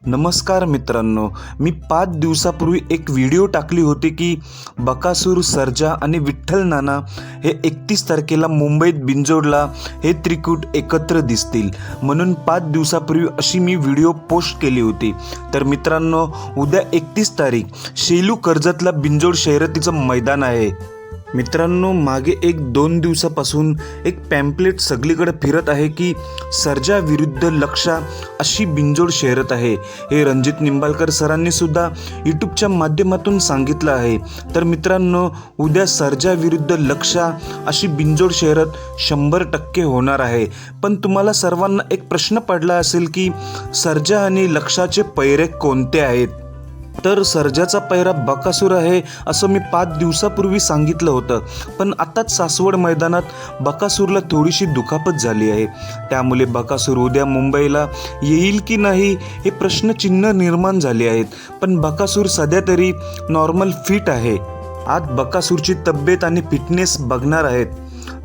नमस्कार मित्रांनो, मी 5 दिवसापूर्वी एक व्हिडिओ टाकली होती की बकासूर, सर्जा आणि विठ्ठल नाना हे 31 तारखेला मुंबईत बिंजोडला हे त्रिकूट एकत्र दिसतील म्हणून 5 दिवसापूर्वी अशी मी व्हिडिओ पोस्ट केली होती। तर मित्रांनो, उद्या 31 तारीख शेलू कर्जतला बिंजोड शर्यतीचं मैदान आहे। मित्रांनो, मागे 1-2 दिवसापासून एक पॅम्पलेट सगळीकडे फिरत आहे की सर्जा विरुद्ध लक्षा अशी बिंजोड शर्यत आहे। हे रणजित निंबाळकर सरांनी सुद्धा यूट्यूबच्या माध्यमातून सांगितलं आहे। तर मित्रांनो, उद्या सर्जा विरुद्ध लक्षा अशी बिंजोड शर्यत 100% होणार आहे। पण तुम्हाला सर्वांना एक प्रश्न पडला असेल की सर्जा आणि लक्षाचे पैरे कोणते आहेत? तर सर्जाचा पैरा बकासूर आहे असं मी 5 दिवसापूर्वी सांगितलं होतं, पण आताच सासवड मैदानात बकासूरला थोडीशी दुखापत झाली आहे। त्यामुळे बकासूर उद्या मुंबईला येईल की नाही हे प्रश्नचिन्ह निर्माण झाले आहेत। पण बकासूर सध्या तरी नॉर्मल फिट आहे। आज बकासूरची तब्येत आणि फिटनेस बघणार आहेत।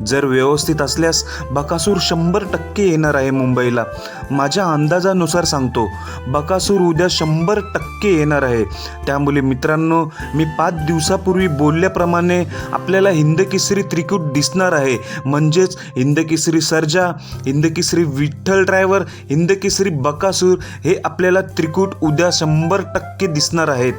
जर व्यवस्थित असल्यास बकासूर 100% येणार आहे मुंबईला। माझ्या अंदाजानुसार सांगतो, बकासूर उद्या 100% येणार आहे। त्यामुळे मित्रांनो, मी 5 दिवसापूर्वी बोलल्याप्रमाणे आपल्याला हिंदकेसरी त्रिकूट दिसणार आहे। म्हणजेच हिंदकेसरी सर्जा, हिंदकेसरी विठ्ठल ड्रायव्हर, हिंदकेसरी बकासूर हे आपल्याला त्रिकूट उद्या 100% दिसणार आहेत।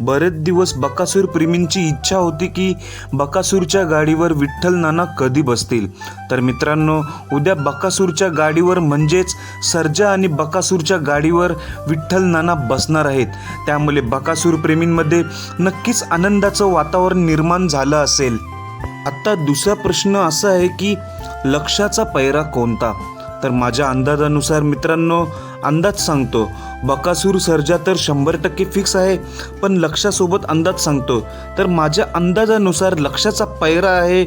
बरेच दिवस बकासूर प्रेमींची इच्छा होती की बकासूरच्या गाडीवर विठ्ठल नाना कधी बसतील। तर मित्रांनो, उद्या बकासूरच्या गाडीवर म्हणजेच सर्जा आणि बकासूरच्या गाडीवर विठ्ठल नाना बसणार आहेत। त्यामुळे बकासूर प्रेमींमध्ये नक्कीच आनंदाचं वातावरण निर्माण झालं असेल। आता दुसरा प्रश्न असा आहे की लक्षाचा पैरा कोणता? तर माझ्या अंदाजानुसार मित्रांनो, अंदाज सांगतो, बकासूर सर्जा तर 100% फिक्स आहे। पण लक्षासोबत अंदाज सांगतो, तर माझ्या अंदाजानुसार लक्षाचा पैरा आहे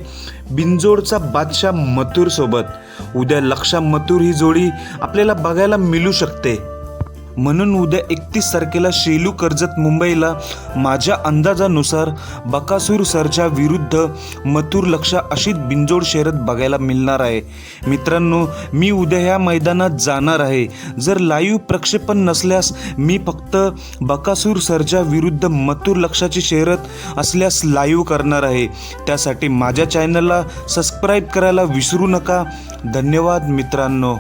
बिंजोडचा बादशाह मथुर सोबत। उद्या लक्षा मथुर ही जोडी आपल्याला बघायला मिळू शकते। म्हणून उद्या 31 तारखेला शेलू कर्जत मुंबईला माझ्या अंदाजानुसार बकासूर सर्जा विरुद्ध मथुर लक्षा अशी बिंजोड शर्यत बघायला मिळणार आहे। मित्रांनो, मी उद्या ह्या मैदानात जाणार आहे। जर लाईव्ह प्रक्षेपण नसल्यास मी फक्त बकासूर सर्जा विरुद्ध मथुर लक्षाची शर्यत असल्यास लाईव्ह करणार आहे। त्यासाठी माझ्या चॅनलला सबस्क्राईब करायला विसरू नका। धन्यवाद मित्रांनो।